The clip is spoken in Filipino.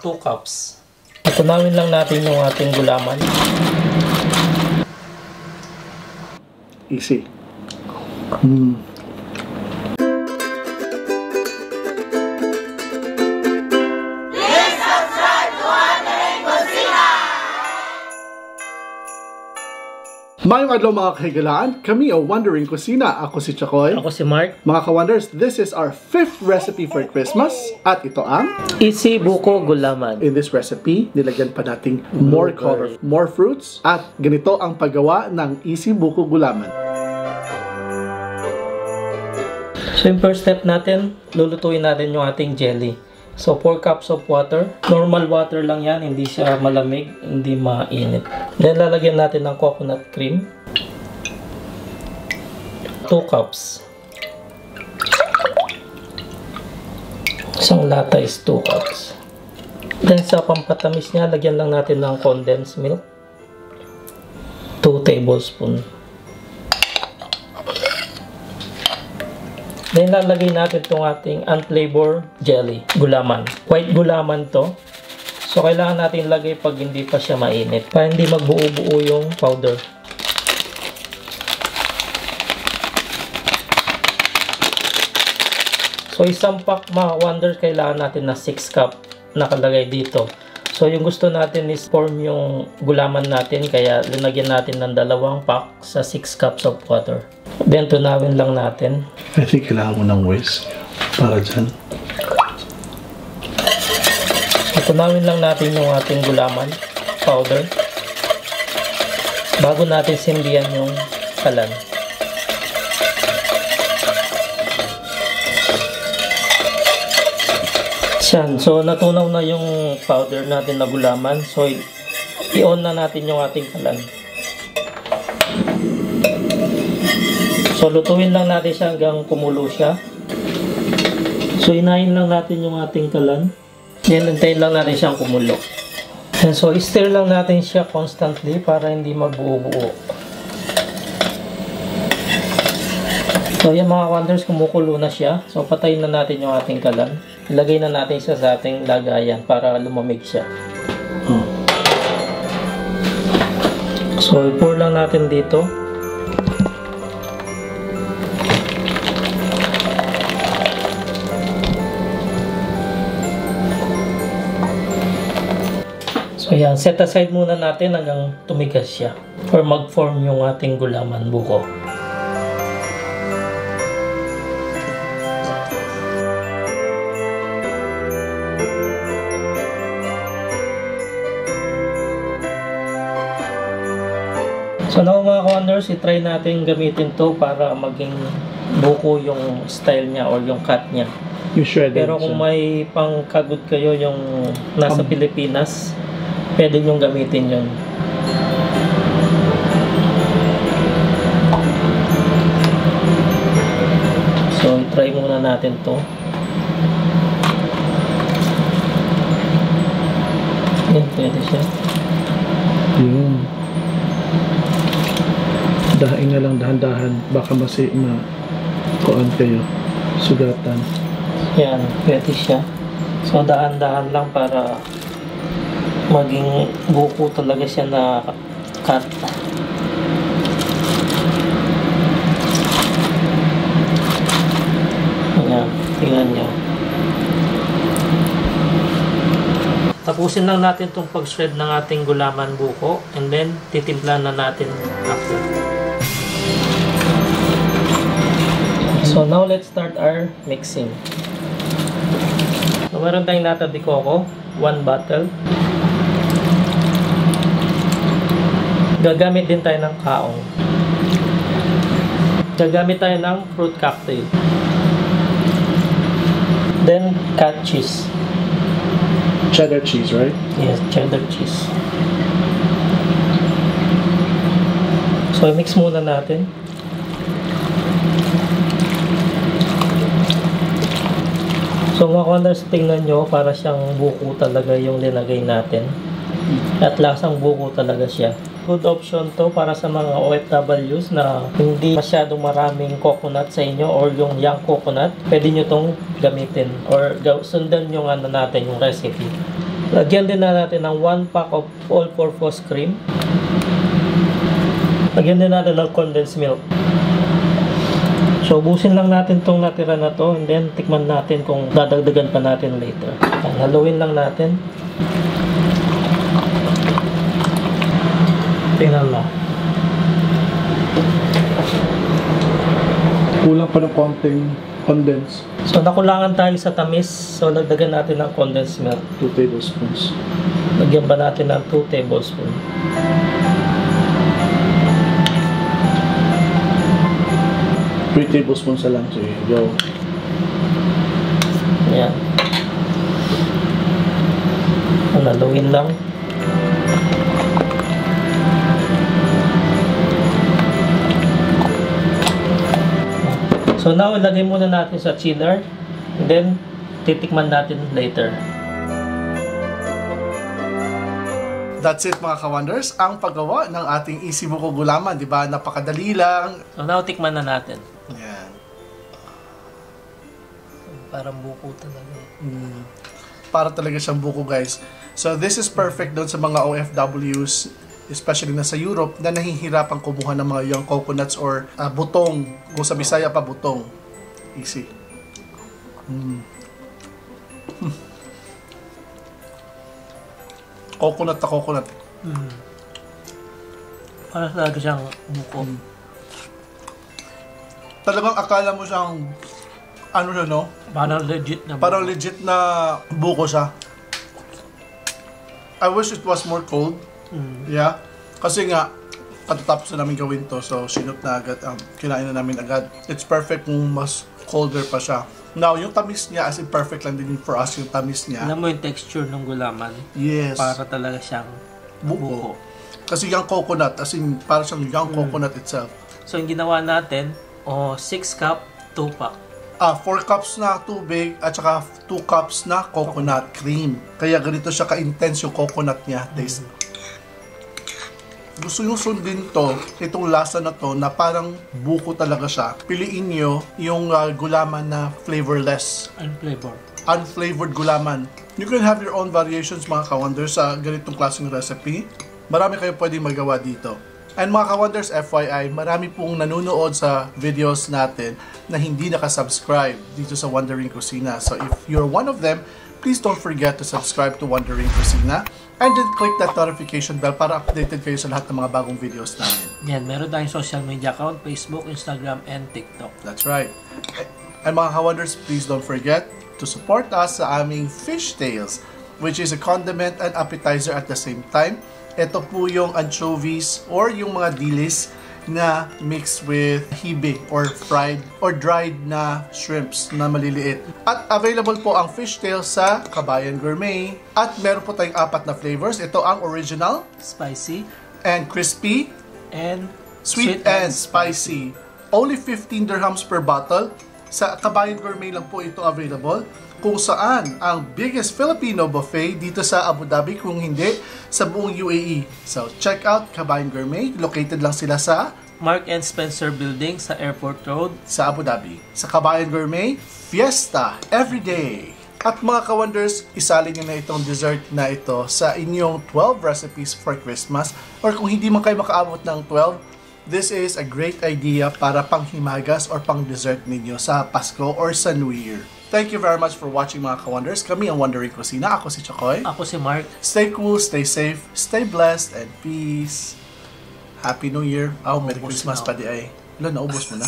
2 cups. Tunawin lang natin yung ating gulaman. Easy. Mayong adlaw mga kahigalaan, kami ang Wondering Kusina. Ako si Chakoy. Ako si Mark. Mga ka-Wonders, this is our 5th recipe for Christmas. At ito ang... Easy buko gulaman. In this recipe, nilagyan pa nating more color, more fruits. At ganito ang paggawa ng easy buko gulaman. So yung first step natin, lulutuin natin yung ating jelly. So 4 cups of water. Normal water lang yan, hindi siya malamig, hindi mainit. Then lalagyan natin ng coconut cream. 2 cups. Isang lata is 2 cups. Then sa pampatamis niya, lagyan lang natin ng condensed milk. 2 tablespoons. Then lalagay natin itong ating unflavored jelly, gulaman. White gulaman to. So kailangan natin lagay pag hindi pa siya mainit, para hindi magbuo-buo yung powder. So isang pack mga wonders, kailangan natin na 6 cup nakalagay dito. So yung gusto natin is form yung gulaman natin, kaya linagyan natin ng 2 pack sa 6 cups of water. Then tunawin lang natin. I think kailangan mo ng whisk para dyan. Tunawin lang natin yung ating gulaman powder bago natin sindihan yung kalan. Yan. So natunaw na yung powder natin na gulaman. So i-on na natin yung ating kalan. So lutuin lang natin siya hanggang kumulo siya. So inahin lang natin yung ating kalan. Then hintayin lang natin siyang kumulo. And so stir lang natin siya constantly para hindi magbuo-buo. So yan mga wonders, kumukulo na siya. So patayin na natin yung ating kalan. Ilagay na natin siya sa ating lagayan para lumamig siya. So i-pour lang natin dito. So yan, set aside muna natin hanggang tumigas siya or mag-form yung ating gulaman buko. So now mga ka-wonders, i-try natin gamitin to para maging buko yung style niya or yung cut niya. Pero kung may pangkagod kayo yung nasa Pilipinas, pwede nyo gamitin yun. So, try muna natin to. Yan, pwede siya. Yun. Dahain na lang dahan-dahan. Baka kuan kayo. Sugatan. Yan, pwede siya. So, dahan-dahan lang para maging buko talaga siya na cut. Ayan, tingnan nyo. Tapusin lang natin itong pag-shred ng ating gulaman buko and then titimplan na natin after. So now let's start our mixing. So meron tayong nata de coco, 1 bottle. Gagamit din tayo ng kaong. Gagamit tayo ng fruit cocktail. Then, cut cheese. Cheddar cheese, right? Yes, cheddar cheese. So, i-mix muna natin. So, mga wonders, tingnan nyo, para siyang buko talaga yung linagay natin. At lasang buko talaga siya. Good option to para sa mga OFWs na hindi masyadong maraming coconut sa inyo or yung young coconut. Pwede nyo tong gamitin or sundan yung natin, yung recipe. Lagyan din na natin ng 1 pack of all-purpose cream. Lagyan din natin ng condensed milk. So, ubusin lang natin tong natira na to and then tikman natin kung dadagdagan pa natin later. Haluin lang natin. Tingnan mo. Kulang pa ng konting condensed. So, nakulangan tayo sa tamis. So, lagdagan natin ng condensed milk. 2 tablespoons. Lagyan ba natin ng 2 tablespoons. 3 tablespoons na lang. So, go. Ayan. Haluin lang. So now, ilagay muna natin sa chiller. And then, titikman natin later. That's it mga ka-wonders, ang paggawa ng ating Easy Buko Gulaman, di ba? Napakadali lang. So now, tikman na natin. Yan. Parang buko talaga. Para talaga siyang buko, guys. So this is perfect doon sa mga OFWs, especially na sa Europe, na nahihirapan kumuha ng mga young coconuts or butong. Kung sa Bisaya pa, butong. Easy. Coconut na coconut. Parang talaga siyang buko. Talagang akala mo siyang, ano siya, no? Parang legit na buko. Parang legit na buko siya. I wish it was more cold. Yeah. Kasi nga, katatapos na namin gawin to. So, sinot na agad. Kinain na namin agad. It's perfect kung mas colder pa siya. Now, yung tamis niya, as in perfect lang din for us yung tamis niya. Alam mo yung texture ng gulaman? Yes. Para talaga siyang buko. Kasi yung coconut, as in, para siyang young coconut itself. So, yung ginawa natin, 6 cup, 2 pack. 4 cups na tubig at saka 2 cups na coconut cream. Kaya ganito siya ka-intense yung coconut niya. Taste. Gusto nyo sundin to, itong lasa na to, na parang buko talaga siya. Piliin nyo yung gulaman na flavorless. Unflavored gulaman. You can have your own variations mga ka-wonders sa ganitong klaseng recipe. Marami kayo pwedeng magawa dito. And mga ka-wonders, FYI, marami pong nanonood sa videos natin na hindi nakasubscribe dito sa Wondering Kusina. So if you're one of them, please don't forget to subscribe to Wondering Kusina. And then click that notification bell para updated kayo sa lahat ng mga bagong videos namin. Yan, meron tayong social media account, Facebook, Instagram, and TikTok. That's right. And mga ka-wonders, please don't forget to support us sa aming fish tales, which is a condiment and appetizer at the same time. Ito po yung anchovies or yung mga dilis na mixed with hibe or fried or dried na shrimps na maliliit. At available po ang fishtail sa Kabayan Gourmet. At meron po tayong 4 na flavors. Ito ang original, spicy, and crispy, and sweet and spicy. Only 15 dirhams per bottle. Sa Kabayan Gourmet lang po ito available. Kung saan ang biggest Filipino buffet dito sa Abu Dhabi, kung hindi sa buong UAE. So check out Kabayan Gourmet. Located lang sila sa Mark and Spencer Building sa Airport Road sa Abu Dhabi. Sa Kabayan Gourmet, fiesta every day. At mga ka-wonders, isalin nyo na itong dessert na ito sa inyong 12 recipes for Christmas. Or kung hindi man kayo makaabot ng 12, this is a great idea para panghimagas or pang dessert ninyo sa Pasko or sa New Year. Thank you very much for watching mga ka-wonders. Kami ang Wondering Kusina. Ako si Chokoy. Ako si Mark. Stay cool, stay safe, stay blessed, and peace. Happy New Year. Merry Christmas pa di ay. Wala, naubos mo na.